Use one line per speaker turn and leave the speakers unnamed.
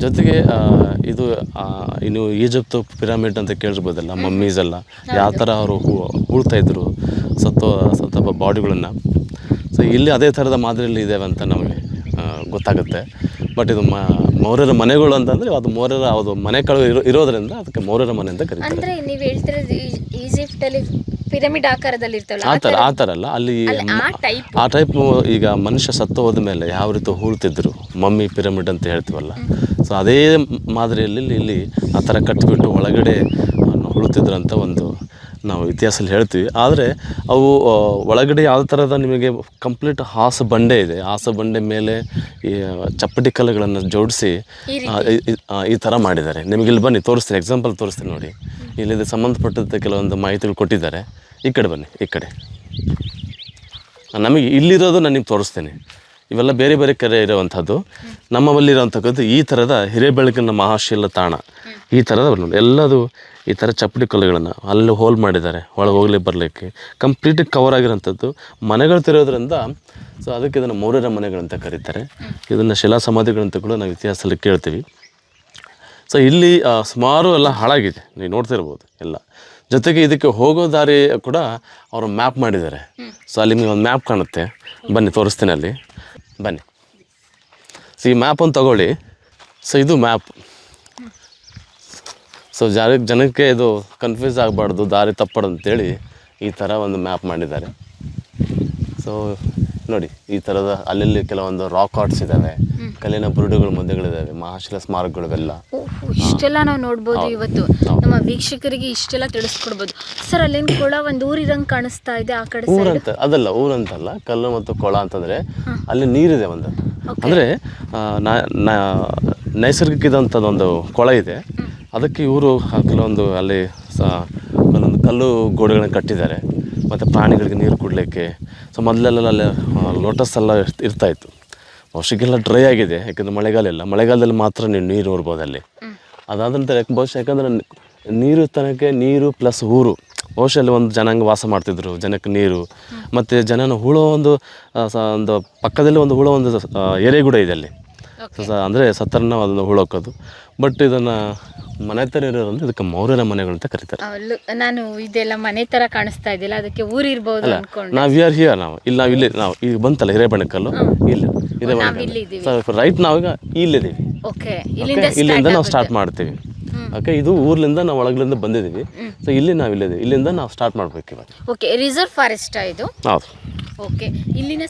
ಜೊತೆಗೆ ಇದು ಇನ್ನು ಈಜಿಪ್ಟ್ ಪಿರಮಿಡ್ ಅಂತ ಕೇಳಿರ್ಬೋದಲ್ಲ, ಮಮ್ಮೀಸ್ ಎಲ್ಲ ಯಾವ ಥರ ಅವರು ಹೂಳ್ತಾಯಿದ್ರು ಸತ್ತ ಬಾಡಿಗಳನ್ನು. ಸೊ ಇಲ್ಲಿ ಅದೇ ಥರದ ಮಾದರಿಯಲ್ಲಿ ಇದ್ದೇವೆ ಅಂತ ನಮಗೆ ಗೊತ್ತಾಗುತ್ತೆ. ಬಟ್ ಇದು ಮೌರ್ಯರ ಮನೆಗಳು ಅಂತಂದರೆ ಅದು ಮೌರ್ಯರ ಅದು ಮನೆಗಳು ಇರೋದರಿಂದ ಅದಕ್ಕೆ ಮೌರ್ಯರ ಮನೆ ಅಂತ ಕರೀತಾರೆ.
ಅಂದರೆ ನೀವು ಹೇಳ್ತಿರೋದು ಈಜಿಪ್ಟಲ್ಲಿ ಪಿರಮಿಡ್ ಆಕಾರದಲ್ಲಿ ಇರ್ತಲ್ಲ
ಆ ಥರ ಅಲ್ಲ, ಅಲ್ಲಿ ಆ ಟೈಪ್. ಈಗ ಮನುಷ್ಯ ಸತ್ತು ಹೋದ ಮೇಲೆ ಯಾವ ರೀತಿ ಹೂಳ್ತಿದ್ರು, ಮಮ್ಮಿ ಪಿರಮಿಡ್ ಅಂತ ಹೇಳ್ತೀವಲ್ಲ, ಸೊ ಅದೇ ಮಾದರಿಯಲ್ಲಿ ಇಲ್ಲಿ ಆ ಥರ ಕಟ್ಟಿಬಿಟ್ಟು ಒಳಗಡೆ ಹೂಳ್ತಿದ್ರು ಅಂತ ಒಂದು ನಾವು ಇತಿಹಾಸದಲ್ಲಿ ಹೇಳ್ತೀವಿ. ಆದರೆ ಅವು ಒಳಗಡೆ ಯಾವ ಥರದ ನಿಮಗೆ ಕಂಪ್ಲೀಟ್ ಹಾಸು ಬಂಡೆ ಇದೆ, ಹಾಸು ಬಂಡೆ ಮೇಲೆ ಈ ಚಪ್ಪಟಿ ಕಲ್ಲುಗಳನ್ನು ಜೋಡಿಸಿ ಈ ಥರ ಮಾಡಿದ್ದಾರೆ. ನಿಮಗೆ ಇಲ್ಲಿ ಬನ್ನಿ ತೋರಿಸ್ತೀನಿ, ಎಕ್ಸಾಂಪಲ್ ತೋರಿಸ್ತೀನಿ ನೋಡಿ. ಇಲ್ಲಿದೆ ಸಂಬಂಧಪಟ್ಟಂತೆ ಕೆಲವೊಂದು ಮಾಹಿತಿಗಳು ಕೊಟ್ಟಿದ್ದಾರೆ. ಈ ಕಡೆ ಬನ್ನಿ, ಈ ಕಡೆ ನಮಗೆ ಇಲ್ಲಿರೋದು ನಾನು ನಿಮ್ಗೆ ತೋರಿಸ್ತೀನಿ. ಇವೆಲ್ಲ ಬೇರೆ ಬೇರೆ ಕಡೆ ಇರೋವಂಥದ್ದು. ನಮ್ಮಲ್ಲಿರೋವಂಥದ್ದು ಈ ಥರದ ಹಿರೇಬೆಳಗಿನ ಮಹಾಶಿಲ ತಾಣ, ಈ ಥರದ ನೋಡಿ ಎಲ್ಲದು ಈ ಥರ ಚಪ್ಪಡಿ ಕಲ್ಲುಗಳನ್ನು ಅಲ್ಲಿ ಹೋಲ್ ಮಾಡಿದ್ದಾರೆ ಒಳಗೆ ಹೋಗ್ಲಿ ಬರಲಿಕ್ಕೆ. ಕಂಪ್ಲೀಟಾಗಿ ಕವರ್ ಆಗಿರೋಂಥದ್ದು ಮನೆಗಳು ತಿರೋದ್ರಿಂದ, ಸೊ ಅದಕ್ಕೆ ಇದನ್ನು ಮೌರ್ಯರ ಮನೆಗಳಂತ ಕರೀತಾರೆ. ಇದನ್ನು ಶಿಲಾ ಸಮಾಧಿಗಳಂತ ಕೂಡ ನಾವು ಇತಿಹಾಸದಲ್ಲಿ ಕೇಳ್ತೀವಿ. ಸೊ ಇಲ್ಲಿ ಸುಮಾರು ಎಲ್ಲ ಹಾಳಾಗಿದೆ, ನೀವು ನೋಡ್ತಿರ್ಬೋದು ಎಲ್ಲ. ಜೊತೆಗೆ ಇದಕ್ಕೆ ಹೋಗೋ ದಾರಿ ಕೂಡ ಅವರು ಮ್ಯಾಪ್ ಮಾಡಿದ್ದಾರೆ. ಸೊ ಅಲ್ಲಿ ನಿಮಗೆ ಒಂದು ಮ್ಯಾಪ್ ಕಾಣುತ್ತೆ, ಬನ್ನಿ ತೋರಿಸ್ತೀನಿ ಅಲ್ಲಿ, ಬನ್ನಿ. ಸೊ ಈ ಮ್ಯಾಪನ್ನು ತಗೊಳ್ಳಿ. ಸೊ ಇದು ಮ್ಯಾಪ್. ಸೊ ಜನಕ್ಕೆ ಇದು ಕನ್ಫ್ಯೂಸ್ ಆಗಬಾರ್ದು, ದಾರಿ ತಪ್ಪಬಾರ್ದು ಅಂತೇಳಿ ಈ ಥರ ಒಂದು ಮ್ಯಾಪ್ ಮಾಡಿದ್ದಾರೆ. ಸೊ ನೋಡಿ ಈ ಥರದ ಅಲ್ಲಲ್ಲಿ ಕೆಲವೊಂದು ರಾಕ್ ಆರ್ಟ್ಸ್ ಇದ್ದಾವೆ, ಕಲ್ಲಿನ ಬುರುಡುಗಳು ಮುದ್ದೆಗಳಿದ್ದಾವೆ, ಮಹಾಶಿಲ ಸ್ಮಾರಕಗಳಿವೆಲ್ಲ.
ಇಷ್ಟೆಲ್ಲ ನಾವು ನೋಡ್ಬೋದು ಇವತ್ತು ನಮ್ಮ ವೀಕ್ಷಕರಿಗೆ, ಇಷ್ಟೆಲ್ಲ ತಿಳಿಸ್ಕೊಡ್ಬೋದು. ಸರ್ ಅಲ್ಲೇನು ಕೊಳ ಒಂದು ಊರಿರಂಗೆ ಕಾಣಿಸ್ತಾ ಇದೆ ಆ ಕಡೆ.
ಊರಂತ ಅದಲ್ಲ, ಊರಂತಲ್ಲ, ಕಲ್ಲು ಮತ್ತು ಕೊಳ ಅಂತಂದರೆ ಅಲ್ಲಿ ನೀರಿದೆ ಒಂದು, ಅಂದರೆ ನೈಸರ್ಗಿಕ ಇದಂಥದ್ದೊಂದು ಕೊಳ ಇದೆ. ಅದಕ್ಕೆ ಇವರು ಕೆಲವೊಂದು ಅಲ್ಲಿ ಒಂದೊಂದು ಕಲ್ಲು ಗೋಡೆಗಳನ್ನ ಕಟ್ಟಿದ್ದಾರೆ, ಮತ್ತು ಪ್ರಾಣಿಗಳಿಗೆ ನೀರು ಕುಡಲಿಕ್ಕೆ. ಸೊ ಮೊದಲೆಲ್ಲ ಅಲ್ಲಿ ಲೋಟಸ್ ಎಲ್ಲ ಇರ್ತಾಯಿತ್ತು. ಬಹುಶಃ ಡ್ರೈ ಆಗಿದೆ, ಯಾಕೆಂದರೆ ಮಳೆಗಾಲ ಇಲ್ಲ. ಮಳೆಗಾಲದಲ್ಲಿ ಮಾತ್ರ ನೀವು ನೀರು ನೋಡ್ಬೋದು ಅಲ್ಲಿ. ಅದಾದ ನಂತರ ಬಹುಶಃ ಯಾಕಂದರೆ ನೀರು ತನಕ ನೀರು ಪ್ಲಸ್ ಊರು, ಬಹುಶಃ ಅಲ್ಲಿ ಒಂದು ಜನಾಂಗ ವಾಸ ಮಾಡ್ತಿದ್ರು, ಜನಕ್ಕೆ ನೀರು ಮತ್ತು ಜನನ ಹೂಳೋ ಒಂದು ಪಕ್ಕದಲ್ಲಿ ಒಂದು ಹೂಳೋ ಒಂದು ಏರಿಯಾ ಕೂಡ ಇದೆ ಅಲ್ಲಿ. ಅಂದರೆ ಸತ್ತರನ್ನ ಅದನ್ನು ಹೂಳೋಕೋದು. ಬಟ್ ಇದನ್ನು ಮನೆ ಥರ ಇರೋದ್ರಿಂದ ಇದಕ್ಕೆ ಮೌರ್ಯರ ಮನೆಗಳು ಅಂತ ಕರೀತಾರೆ.
ನಾನು ಇದೆಲ್ಲ ಮನೆ ಥರ ಕಾಣಿಸ್ತಾ ಇದೆಯಲ್ಲ, ಅದಕ್ಕೆ ಊರು ಇರ್ಬೋದು ಅನ್ಕೊಂಡು.
ನಾವು ವಿ ಆರ್ ಹಿಯರ್, ನಾವು ಇಲ್ಲಿ ನಾವು ಈಗ ಬಂತಲ್ಲ ಹಿರೇಬೆಣಕಲ್ಲು, ಇಲ್ಲಿ ಹಿರೇಬೆಣಕಲ್ಲು ರೈಟ್. ನಾವೀಗ ಇಲ್ಲಿದ್ದೀವಿ, ಇಲ್ಲಿಂದ ನಾವು ಸ್ಟಾರ್ಟ್ ಮಾಡ್ತೀವಿ. ಓಕೆ, ಇದು ಊರ್ಲಿಂದ ನಾವು ಒಳಗಲಿಂದ ಬಂದಿದ್ದೀವಿ. ಸೊ ಇಲ್ಲಿ ನಾವು ಇಲ್ಲಿದ್ದೀವಿ, ಇಲ್ಲಿಂದ ನಾವು ಸ್ಟಾರ್ಟ್ ಮಾಡ್ಬೇಕು ಇವಾಗ.
ಓಕೆ, ರಿಸರ್ವ್ ಫಾರೆಸ್ಟ್ ಇದು.
ಹೌದು.
ಓಕೆ, ಇಲ್ಲಿನ